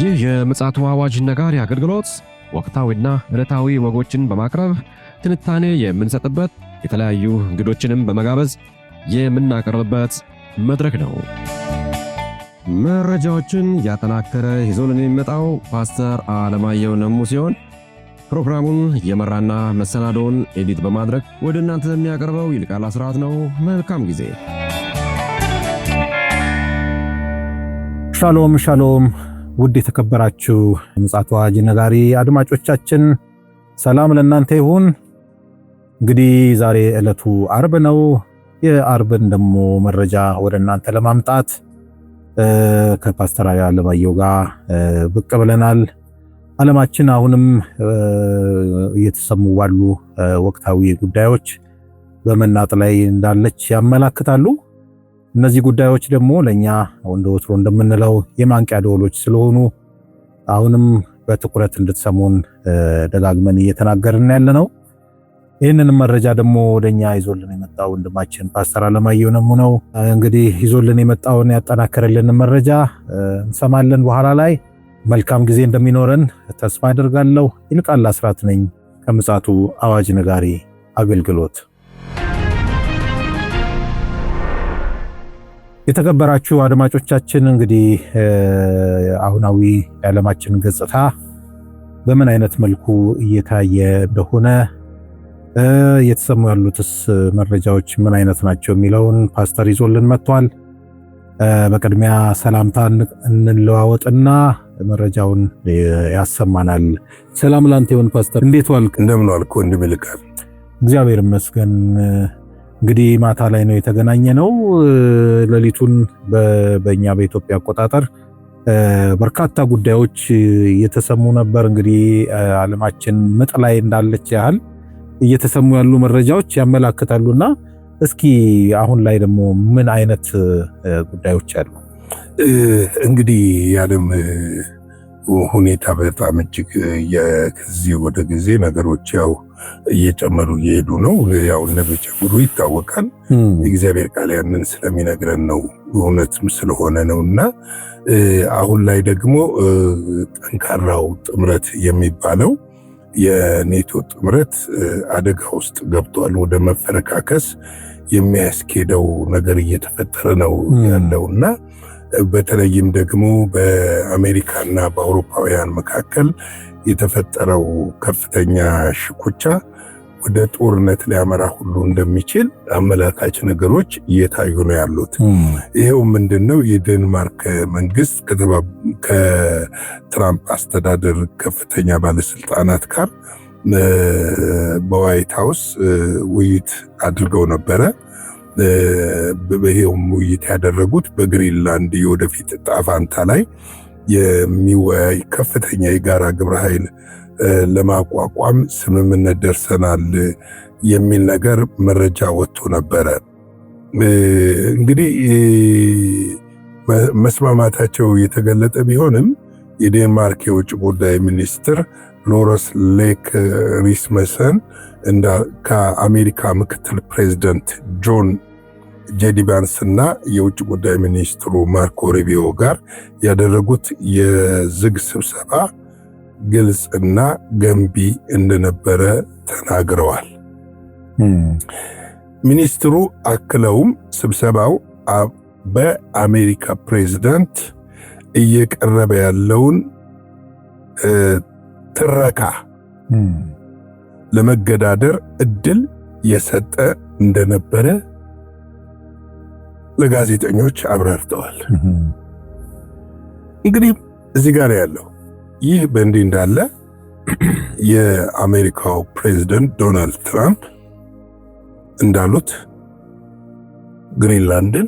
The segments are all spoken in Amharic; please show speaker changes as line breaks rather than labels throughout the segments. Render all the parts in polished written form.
ይህ የምፅዓቱ አዋጅ ነጋሪ አገልግሎት ወቅታዊና ዕለታዊ ወጎችን በማቅረብ ትንታኔ የምንሰጥበት የተለያዩ እንግዶችንም በመጋበዝ የምናቀርብበት መድረክ ነው። መረጃዎችን ያጠናከረ ይዞልን የሚመጣው ፓስተር አለማየሁ ነሙ ሲሆን ፕሮግራሙን የመራና መሰናዶውን ኤዲት በማድረግ ወደ እናንተ የሚያቀርበው ይልቃል አስራት ነው። መልካም ጊዜ።
ሻሎም ሻሎም። ውድ የተከበራችሁ ምፅዓቱ አዋጅ ነጋሪ አድማጮቻችን ሰላም ለእናንተ ይሁን። እንግዲህ ዛሬ ዕለቱ አርብ ነው። የአርብን ደግሞ መረጃ ወደ እናንተ ለማምጣት ከፓስተር አለማየሁ ጋር ብቅ ብለናል። ዓለማችን አሁንም እየተሰሙ ባሉ ወቅታዊ ጉዳዮች በመናጥ ላይ እንዳለች ያመላክታሉ። እነዚህ ጉዳዮች ደግሞ ለኛ ወትሮ እንደምንለው የማንቂያ ደወሎች ስለሆኑ አሁንም በትኩረት እንድትሰሙን ደጋግመን እየተናገርን ያለነው። ይህንን መረጃ ደግሞ ወደኛ ይዞልን የመጣው ወንድማችን ፓስተር አለማየሁ ነሙ ነው። እንግዲህ ይዞልን የመጣውን ያጠናከረልን መረጃ እንሰማለን። በኋላ ላይ መልካም ጊዜ እንደሚኖረን ተስፋ አደርጋለሁ። ይልቃል አስራት ነኝ ከምፅዓቱ አዋጅ ነጋሪ አገልግሎት። የተከበራችሁ አድማጮቻችን እንግዲህ አሁናዊ የዓለማችን ገጽታ በምን አይነት መልኩ እየታየ እንደሆነ እየተሰሙ ያሉትስ መረጃዎች ምን አይነት ናቸው የሚለውን ፓስተር ይዞልን መጥቷል። በቅድሚያ ሰላምታ እንለዋወጥና መረጃውን ያሰማናል። ሰላም ላንተ ይሁን ፓስተር፣ እንዴት ዋልክ?
እንደምን ዋልክ ወንድም ይልቃል?
እግዚአብሔር ይመስገን። እንግዲህ ማታ ላይ ነው የተገናኘ ነው። ሌሊቱን በእኛ በኢትዮጵያ አቆጣጠር በርካታ ጉዳዮች እየተሰሙ ነበር። እንግዲህ ዓለማችን ምጥ ላይ እንዳለች ያህል እየተሰሙ ያሉ መረጃዎች ያመላክታሉና እስኪ አሁን ላይ ደግሞ ምን አይነት ጉዳዮች አሉ?
እንግዲህ የዓለም ሁኔታ በጣም እጅግ ከዚህ ወደ ጊዜ ነገሮች ያው እየጨመሩ እየሄዱ ነው። ያው እንደሚጨምሩ ይታወቃል። የእግዚአብሔር ቃል ያንን ስለሚነግረን ነው፣ እውነትም ስለሆነ ነውና አሁን ላይ ደግሞ ጠንካራው ጥምረት የሚባለው የኔቶ ጥምረት አደጋ ውስጥ ገብቷል። ወደ መፈረካከስ የሚያስኬደው ነገር እየተፈጠረ ነው ያለውና በተለይም ደግሞ በአሜሪካና በአውሮፓውያን መካከል የተፈጠረው ከፍተኛ ሽኩቻ ወደ ጦርነት ሊያመራ ሁሉ እንደሚችል አመላካች ነገሮች እየታዩ ነው ያሉት። ይሄው ምንድነው? የዴንማርክ መንግስት ከትራምፕ አስተዳደር ከፍተኛ ባለስልጣናት ጋር በዋይት ሃውስ ውይይት አድርገው ነበረ። በይሄውም ውይይት ያደረጉት በግሪንላንድ የወደፊት ዕጣ ፈንታ ላይ የሚወያይ ከፍተኛ የጋራ ግብረ ኃይል ለማቋቋም ስምምነት ደርሰናል የሚል ነገር መረጃ ወጥቶ ነበረ። እንግዲህ መስማማታቸው የተገለጠ ቢሆንም የዴንማርክ የውጭ ጉዳይ ሚኒስትር ሎረስ ሌክ ሪስመሰን ከአሜሪካ ምክትል ፕሬዚደንት ጆን ጄዲ ቫንስ እና የውጭ ጉዳይ ሚኒስትሩ ማርኮ ሩቢዮ ጋር ያደረጉት የዝግ ስብሰባ ግልጽና ገንቢ እንደነበረ ተናግረዋል። ሚኒስትሩ አክለውም ስብሰባው በአሜሪካ ፕሬዝዳንት እየቀረበ ያለውን ትረካ ለመገዳደር እድል የሰጠ እንደነበረ ለጋዜጠኞች አብራርተዋል። እንግዲህ እዚህ ጋር ያለው ይህ በእንዲህ እንዳለ የአሜሪካው ፕሬዝዳንት ዶናልድ ትራምፕ እንዳሉት ግሪንላንድን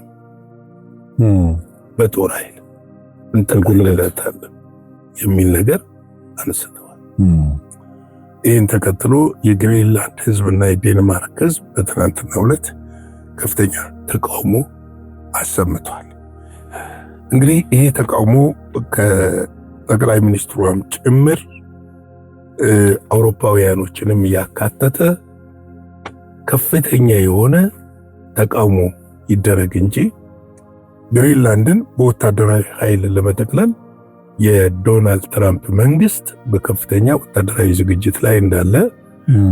በጦር ኃይል እንጠቅልለታለን የሚል ነገር አንስተዋል። ይህን ተከትሎ የግሪንላንድ ህዝብና የዴንማርክ ህዝብ በትናንትናው ዕለት ከፍተኛ ተቃውሞ አሰምቷል። እንግዲህ ይሄ ተቃውሞ ከጠቅላይ ሚኒስትሩም ጭምር አውሮፓውያኖችንም ያካተተ ከፍተኛ የሆነ ተቃውሞ ይደረግ እንጂ ግሪንላንድን በወታደራዊ ኃይል ለመጠቅለል የዶናልድ ትራምፕ መንግስት በከፍተኛ ወታደራዊ ዝግጅት ላይ እንዳለ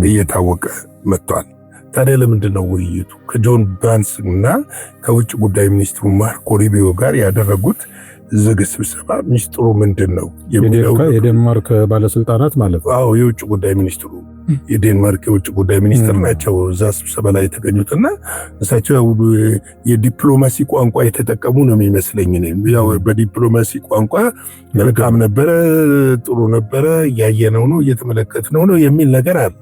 እየታወቀ መጥቷል። ታዲያ ለምንድን ነው ውይይቱ ከጆን ባንስ እና ከውጭ ጉዳይ ሚኒስትሩ ማርኮ ሩቢዮ ጋር ያደረጉት ዝግ ስብሰባ ሚስጥሩ ምንድን ነው?
የዴንማርክ ባለስልጣናት ማለት ነው።
አዎ የውጭ ጉዳይ ሚኒስትሩ የዴንማርክ የውጭ ጉዳይ ሚኒስትር ናቸው እዛ ስብሰባ ላይ የተገኙትና እሳቸው የዲፕሎማሲ ቋንቋ የተጠቀሙ ነው የሚመስለኝ። ያው በዲፕሎማሲ ቋንቋ መልካም ነበረ፣ ጥሩ ነበረ፣ ያየነው ነው እየተመለከትነው ነው የሚል ነገር አለ።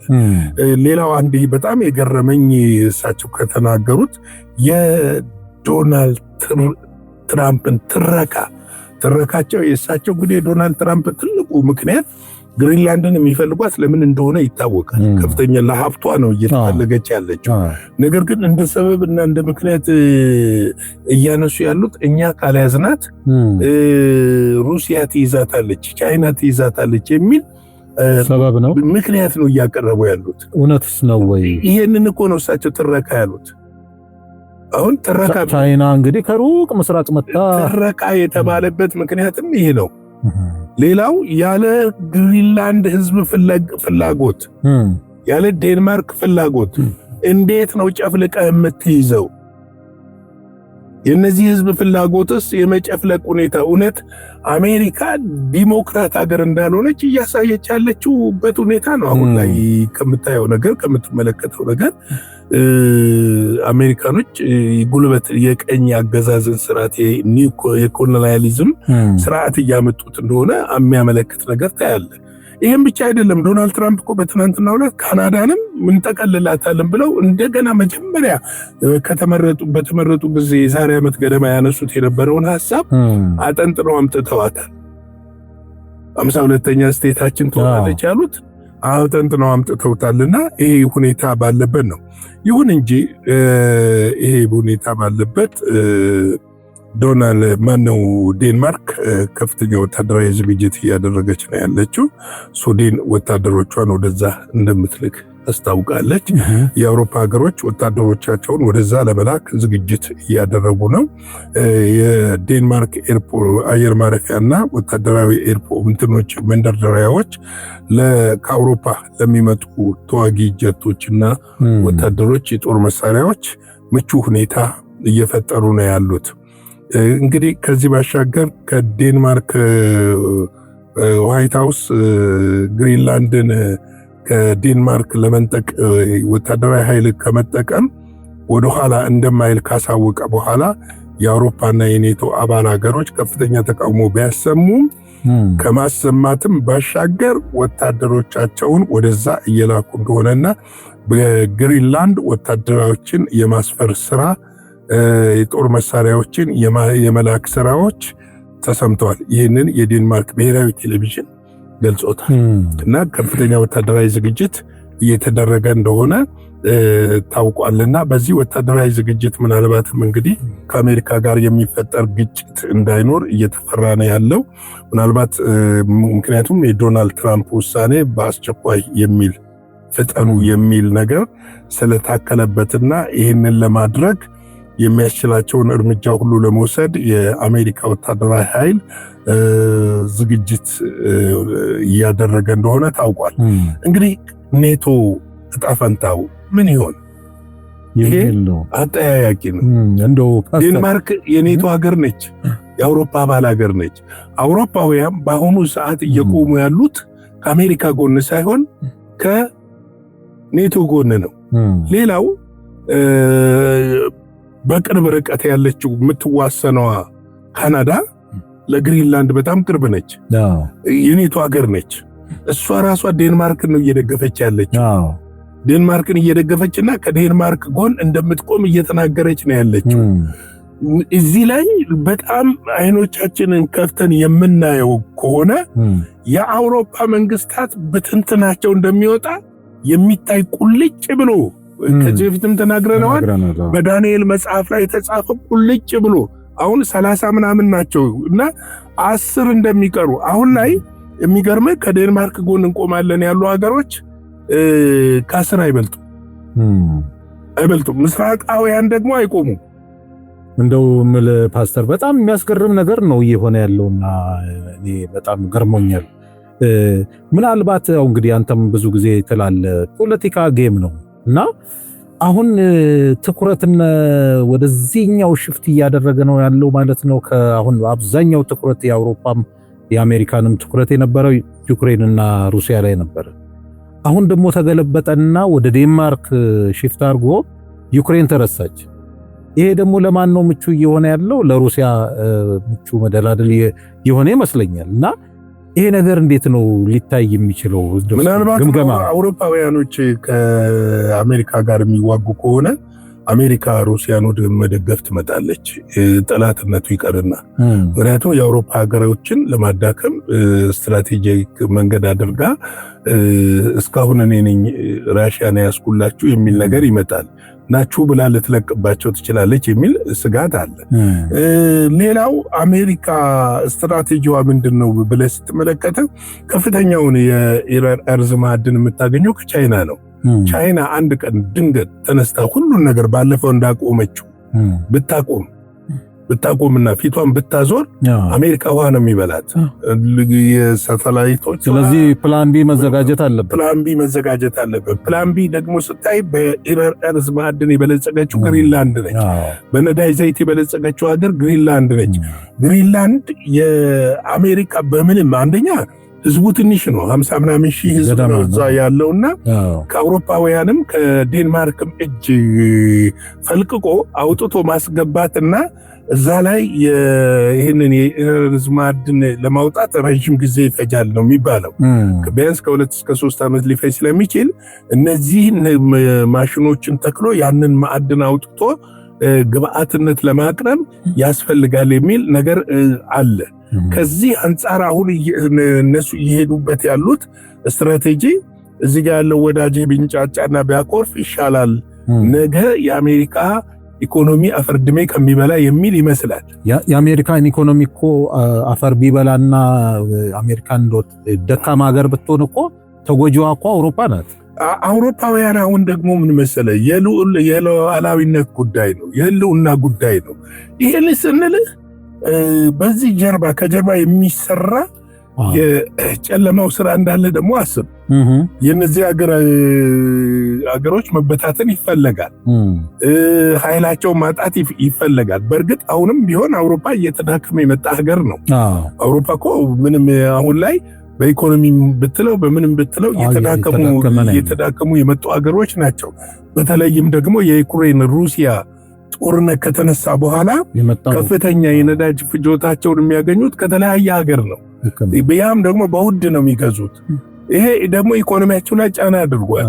ሌላው አንድ በጣም የገረመኝ እሳቸው ከተናገሩት የዶናልድ ትራምፕን ትረካቸው የእሳቸው እንግዲህ የዶናልድ ትራምፕ ትልቁ ምክንያት ግሪንላንድን የሚፈልጓት ለምን እንደሆነ ይታወቃል። ከፍተኛ ለሀብቷ ነው እየተፈለገች ያለችው። ነገር ግን እንደ ሰበብ እና እንደ ምክንያት እያነሱ ያሉት እኛ ካልያዝናት ሩሲያ ትይዛታለች፣ ቻይና ትይዛታለች የሚል
ሰበብ ነው፣
ምክንያት ነው እያቀረቡ ያሉት።
እውነትስ ነው ወይ?
ይሄንን እኮ ነው እሳቸው ትረካ ያሉት። አሁን ትረካ
ቻይና እንግዲህ ከሩቅ ምስራቅ መጣ
ትረካ የተባለበት ምክንያትም ይሄ ነው። ሌላው ያለ ግሪንላንድ ህዝብ ፍላጎት ያለ ዴንማርክ ፍላጎት እንዴት ነው ጨፍልቀ የምትይዘው? የነዚህ ህዝብ ፍላጎትስ የመጨፍለቅ ሁኔታ እውነት አሜሪካ ዲሞክራት ሀገር እንዳልሆነች እያሳየች ያለችውበት ሁኔታ ነው። አሁን ላይ ከምታየው ነገር ከምትመለከተው ነገር አሜሪካኖች ጉልበት የቀኝ አገዛዝን ስርዓት የኮሎኒያሊዝም ስርዓት እያመጡት እንደሆነ የሚያመለክት ነገር ታያለ። ይህም ብቻ አይደለም። ዶናልድ ትራምፕ እኮ በትናንትናው ዕለት ካናዳንም እንጠቀልላታለን ብለው እንደገና መጀመሪያ በተመረጡ ጊዜ የዛሬ ዓመት ገደማ ያነሱት የነበረውን ሐሳብ አጠንጥነው አምጥተዋታል። 52ኛ ስቴታችን ትሆናለች ያሉት አጠንጥነው አምጥተውታልና ይሄ ሁኔታ ባለበት ነው። ይሁን እንጂ ይሄ ሁኔታ ባለበት ዴንማርክ ከፍተኛ ወታደራዊ ዝግጅት እያደረገች ነው ያለችው። ስዊድን ወታደሮቿን ወደዛ እንደምትልክ አስታውቃለች። የአውሮፓ ሀገሮች ወታደሮቻቸውን ወደዛ ለመላክ ዝግጅት እያደረጉ ነው። የዴንማርክ አየር ማረፊያና ወታደራዊ ኤርፖርቶች መንደርደሪያዎች ከአውሮፓ ለሚመጡ ተዋጊ ጀቶችና ወታደሮች የጦር መሳሪያዎች ምቹ ሁኔታ እየፈጠሩ ነው ያሉት። እንግዲህ ከዚህ ባሻገር ከዴንማርክ ዋይት ሃውስ ግሪንላንድን ከዴንማርክ ለመንጠቅ ወታደራዊ ኃይል ከመጠቀም ወደኋላ እንደማይል ካሳወቀ በኋላ የአውሮፓና የኔቶ አባል ሀገሮች ከፍተኛ ተቃውሞ ቢያሰሙም ከማሰማትም ባሻገር ወታደሮቻቸውን ወደዛ እየላኩ እንደሆነና በግሪንላንድ ወታደሮችን የማስፈር ስራ የጦር መሳሪያዎችን የመላክ ስራዎች ተሰምተዋል። ይህንን የዴንማርክ ብሔራዊ ቴሌቪዥን ገልጾታል እና ከፍተኛ ወታደራዊ ዝግጅት እየተደረገ እንደሆነ ታውቋልና በዚህ ወታደራዊ ዝግጅት ምናልባትም እንግዲህ ከአሜሪካ ጋር የሚፈጠር ግጭት እንዳይኖር እየተፈራ ነው ያለው። ምናልባት ምክንያቱም የዶናልድ ትራምፕ ውሳኔ በአስቸኳይ የሚል ፍጠኑ የሚል ነገር ስለታከለበትና ይህንን ለማድረግ የሚያስችላቸውን እርምጃ ሁሉ ለመውሰድ የአሜሪካ ወታደራዊ ኃይል ዝግጅት እያደረገ እንደሆነ ታውቋል። እንግዲህ ኔቶ እጣ ፈንታው ምን ይሆን? ይሄ አጠያያቂ ነው። ዴንማርክ የኔቶ ሀገር ነች፣ የአውሮፓ አባል ሀገር ነች። አውሮፓውያን በአሁኑ ሰዓት እየቆሙ ያሉት ከአሜሪካ ጎን ሳይሆን ከኔቶ ጎን ነው። ሌላው በቅርብ ርቀት ያለችው የምትዋሰነዋ ካናዳ ለግሪንላንድ በጣም ቅርብ ነች፣ የኔቶ ሀገር ነች። እሷ ራሷ ዴንማርክን ነው እየደገፈች ያለችው። ዴንማርክን እየደገፈችና ከዴንማርክ ጎን እንደምትቆም እየተናገረች ነው ያለችው። እዚህ ላይ በጣም አይኖቻችንን ከፍተን የምናየው ከሆነ የአውሮፓ መንግስታት በትንትናቸው እንደሚወጣ የሚታይ ቁልጭ ብሎ ከዚህ በፊትም ተናግረናል። በዳንኤል መጽሐፍ ላይ የተጻፈ ቁልጭ ብሎ አሁን 30 ምናምን ናቸው እና 10 እንደሚቀሩ አሁን ላይ የሚገርመው ከዴንማርክ ጎን እንቆማለን ያሉ ሀገሮች ከ10 አይበልጡም። ምስራቃውያን ደግሞ አይቆሙም።
እንደው ፓስተር በጣም የሚያስገርም ነገር ነው እየሆነ ያለውና እኔ በጣም ገርሞኛል። ምናልባት ያው እንግዲህ አንተም ብዙ ጊዜ ትላለህ ፖለቲካ ጌም ነው እና አሁን ትኩረትና ወደዚህኛው ሽፍት እያደረገ ነው ያለው ማለት ነው። ከአሁን አብዛኛው ትኩረት የአውሮፓም የአሜሪካንም ትኩረት የነበረው ዩክሬንና ሩሲያ ላይ ነበር። አሁን ደግሞ ተገለበጠና ወደ ዴንማርክ ሽፍት አድርጎ ዩክሬን ተረሳች። ይሄ ደግሞ ለማን ነው ምቹ እየሆነ ያለው? ለሩሲያ ምቹ መደላደል የሆነ ይመስለኛል። እና ይሄ ነገር እንዴት ነው ሊታይ የሚችለው?
ምናልባት አውሮፓውያኖች ከአሜሪካ ጋር የሚዋጉ ከሆነ አሜሪካ ሩሲያን ወደ መደገፍ ትመጣለች፣ ጠላትነቱ ይቀርና። ምክንያቱም የአውሮፓ ሀገሮችን ለማዳከም ስትራቴጂክ መንገድ አድርጋ እስካሁን እኔ ነኝ ራሽያን ያስኩላችሁ የሚል ነገር ይመጣል። ናችሁ ብላ ልትለቅባቸው ትችላለች የሚል ስጋት አለ። ሌላው አሜሪካ ስትራቴጂዋ ምንድነው ብለህ ስትመለከተው ከፍተኛውን የእርዝ ማዕድን የምታገኘው ከቻይና ነው። ቻይና አንድ ቀን ድንገት ተነስታ ሁሉን ነገር ባለፈው እንዳቆመችው ብታቆምና ፊቷን ብታዞር አሜሪካ ውሃ ነው የሚበላት የሳተላይቶች። ስለዚህ
ፕላን ቢ መዘጋጀት
አለበት። ፕላን ቢ ደግሞ ስታይ በእርዝ ማዕድን የበለጸገችው ግሪንላንድ ነች። በነዳጅ ዘይት የበለጸገችው ሀገር ግሪንላንድ ነች። ግሪንላንድ የአሜሪካ በምንም አንደኛ ህዝቡ ትንሽ ነው፣ 50 ምናምን ሺህ ህዝብ ነው እዛ ያለውና ከአውሮፓውያንም ከዴንማርክም እጅ ፈልቅቆ አውጥቶ ማስገባትና እዛ ላይ ይህንን የእርዝ ማዕድን ለማውጣት ረጅም ጊዜ ይፈጃል ነው የሚባለው። ቢያንስ ከ2 እስከ 3 ዓመት ሊፈጅ ስለሚችል እነዚህን ማሽኖችን ተክሎ ያንን ማዕድን አውጥቶ ግብአትነት ለማቅረብ ያስፈልጋል የሚል ነገር አለ። ከዚህ አንጻር አሁን እነሱ እየሄዱበት ያሉት ስትራቴጂ እዚህ ጋር ያለው ወዳጄ ቢንጫጫና ቢያኮርፍ ይሻላል፣ ነገ የአሜሪካ ኢኮኖሚ አፈር ድሜ ከሚበላ የሚል ይመስላል።
የአሜሪካን ኢኮኖሚ እኮ አፈር ቢበላና አሜሪካን ደካማ ሀገር ብትሆን እኮ ተጎጂዋ እኮ አውሮፓ ናት።
አውሮፓውያን አሁን ደግሞ ምን መሰለ የሉዓላዊነት ጉዳይ ነው፣ የህልውና ጉዳይ ነው። ይሄን ስንልህ በዚህ ከጀርባ የሚሰራ የጨለማው ስራ እንዳለ ደግሞ አስብ። የነዚህ አገሮች መበታተን ይፈለጋል፣ ኃይላቸውን ማጣት ይፈለጋል። በእርግጥ አሁንም ቢሆን አውሮፓ እየተዳከመ የመጣ ሀገር ነው። አውሮፓ እኮ ምንም አሁን ላይ በኢኮኖሚ ብትለው በምንም ብትለው እየተዳከሙ የመጡ ሀገሮች ናቸው። በተለይም ደግሞ የዩክሬን ሩሲያ ጦርነት ከተነሳ በኋላ ከፍተኛ የነዳጅ ፍጆታቸውን የሚያገኙት ከተለያየ ሀገር ነው። ያም ደግሞ በውድ ነው የሚገዙት። ይሄ ደግሞ ኢኮኖሚያቸው ላይ ጫና አድርጓል።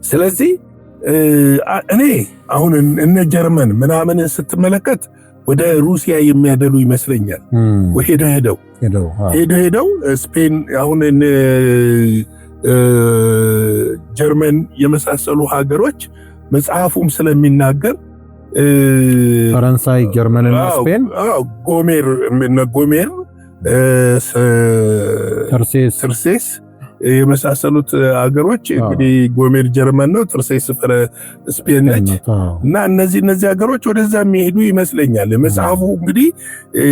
ስለዚህ እኔ አሁን እነ ጀርመን ምናምን ስትመለከት ወደ ሩሲያ የሚያደሉ ይመስለኛል። ሄደው ስፔን አሁን ጀርመን የመሳሰሉ ሀገሮች መጽሐፉም ስለሚናገር
ፈረንሳይ፣ ጀርመንና ስፔን
ጎሜር ተርሴስ የመሳሰሉት ሀገሮች እንግዲህ ጎሜር ጀርመን ነው፣ ተርሴስ ስፔን ነች። እና እነዚህ ሀገሮች ወደዛ የሚሄዱ ይመስለኛል። መጽሐፉ እንግዲህ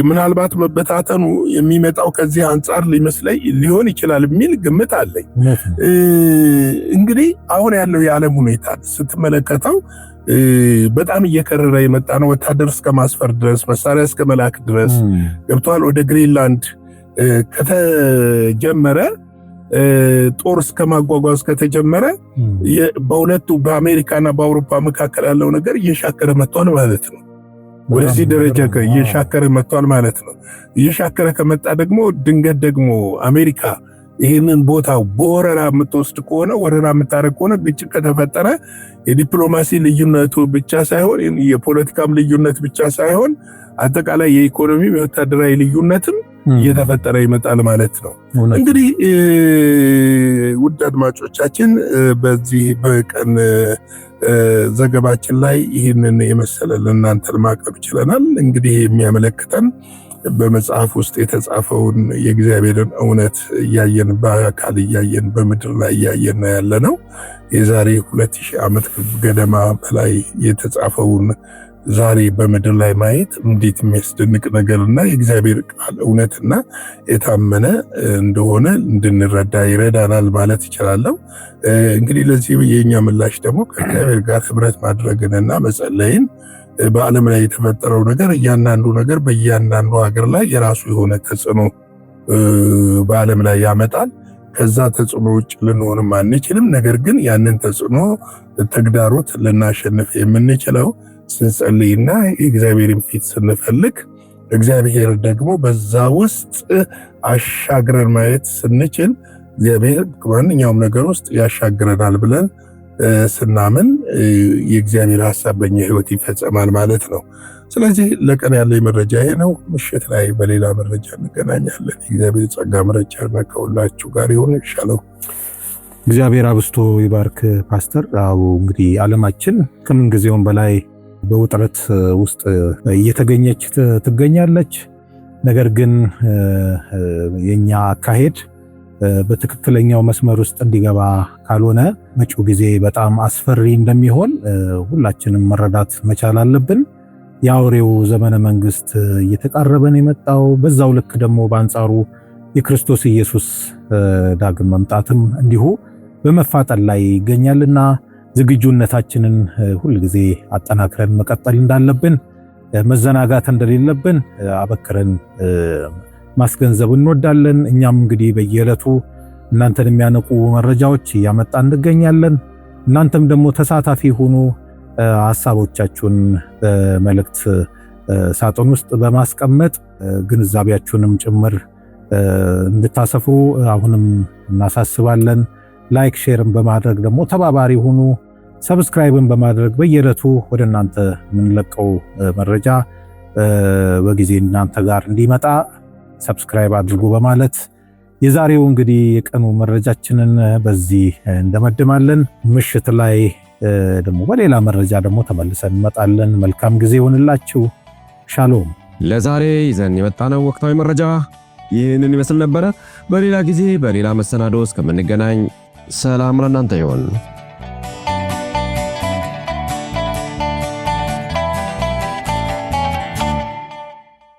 ምናልባት መበታተኑ የሚመጣው ከዚህ አንጻር ሊሆን ይችላል የሚል ግምት አለኝ። እንግዲህ አሁን ያለው የዓለም ሁኔታ ስትመለከተው በጣም እየከረረ የመጣ ነው። ወታደር እስከ ማስፈር ድረስ፣ መሳሪያ እስከ መላክ ድረስ ገብቷል። ወደ ግሪንላንድ ከተጀመረ ጦር እስከ ማጓጓዝ ከተጀመረ በሁለቱ በአሜሪካና በአውሮፓ መካከል ያለው ነገር እየሻከረ መጥቷል ማለት ነው። ወደዚህ ደረጃ እየሻከረ መጥቷል ማለት ነው። እየሻከረ ከመጣ ደግሞ ድንገት ደግሞ አሜሪካ ይህንን ቦታ በወረራ የምትወስድ ከሆነ ወረራ የምታደርግ ከሆነ ግጭት ከተፈጠረ የዲፕሎማሲ ልዩነቱ ብቻ ሳይሆን የፖለቲካም ልዩነት ብቻ ሳይሆን አጠቃላይ የኢኮኖሚ የወታደራዊ ልዩነትም እየተፈጠረ ይመጣል ማለት ነው። እንግዲህ ውድ አድማጮቻችን በዚህ በቀን ዘገባችን ላይ ይህንን የመሰለ ለእናንተ ማቅረብ ችለናል። እንግዲህ የሚያመለክተን በመጽሐፍ ውስጥ የተጻፈውን የእግዚአብሔርን እውነት እያየን በአካል እያየን በምድር ላይ እያየን ያለ ነው። የዛሬ 2000 ዓመት ገደማ በላይ የተጻፈውን ዛሬ በምድር ላይ ማየት እንዴት የሚያስደንቅ ነገርና የእግዚአብሔር ቃል እውነትና የታመነ እንደሆነ እንድንረዳ ይረዳናል ማለት ይችላለሁ። እንግዲህ ለዚህ የኛ ምላሽ ደግሞ ከእግዚአብሔር ጋር ህብረት ማድረግንና መጸለይን በዓለም ላይ የተፈጠረው ነገር እያንዳንዱ ነገር በእያንዳንዱ ሀገር ላይ የራሱ የሆነ ተጽዕኖ በዓለም ላይ ያመጣል። ከዛ ተጽዕኖ ውጭ ልንሆንም አንችልም። ነገር ግን ያንን ተጽዕኖ ተግዳሮት ልናሸንፍ የምንችለው ስንጸልይና የእግዚአብሔርን ፊት ስንፈልግ፣ እግዚአብሔር ደግሞ በዛ ውስጥ አሻግረን ማየት ስንችል እግዚአብሔር ማንኛውም ነገር ውስጥ ያሻግረናል ብለን ስናምን የእግዚአብሔር ሐሳብ በእኛ ህይወት ይፈጸማል ማለት ነው። ስለዚህ ለቀን ያለኝ መረጃ ይሄ ነው። ምሽት ላይ በሌላ መረጃ እንገናኛለን። የእግዚአብሔር ጸጋ መረጃና ከሁላችሁ ጋር ይሁን። ይሻለው።
እግዚአብሔር አብስቶ ይባርክ ፓስተር። አዎ እንግዲህ ዓለማችን ከምን ጊዜውም በላይ በውጥረት ውስጥ እየተገኘች ትገኛለች። ነገር ግን የኛ አካሄድ በትክክለኛው መስመር ውስጥ እንዲገባ ካልሆነ መጪው ጊዜ በጣም አስፈሪ እንደሚሆን ሁላችንም መረዳት መቻል አለብን። የአውሬው ዘመነ መንግስት እየተቃረበን የመጣው በዛው ልክ ደግሞ በአንጻሩ የክርስቶስ ኢየሱስ ዳግም መምጣትም እንዲሁ በመፋጠን ላይ ይገኛልና ዝግጁነታችንን ሁል ጊዜ አጠናክረን መቀጠል እንዳለብን፣ መዘናጋት እንደሌለብን አበክረን ማስገንዘብ እንወዳለን። እኛም እንግዲህ በየዕለቱ እናንተን የሚያነቁ መረጃዎች እያመጣን እንገኛለን። እናንተም ደግሞ ተሳታፊ ሆኑ። ሐሳቦቻችሁን በመልእክት ሳጥን ውስጥ በማስቀመጥ ግንዛቤያችሁንም ጭምር እንድታሰፉ አሁንም እናሳስባለን። ላይክ ሼርም በማድረግ ደግሞ ተባባሪ ሁኑ። ሰብስክራይብን በማድረግ በየዕለቱ ወደ እናንተ የምንለቀው መረጃ በጊዜ እናንተ ጋር እንዲመጣ ሰብስክራይብ አድርጉ በማለት የዛሬው እንግዲህ የቀኑ መረጃችንን በዚህ እንደመድማለን። ምሽት ላይ ደግሞ በሌላ መረጃ ደግሞ ተመልሰን እንመጣለን። መልካም ጊዜ ይሁንላችሁ። ሻሎም።
ለዛሬ ይዘን የመጣነው ወቅታዊ መረጃ ይህንን ይመስል ነበረ። በሌላ ጊዜ በሌላ መሰናዶ እስከምንገናኝ ሰላም ለእናንተ ይሁን።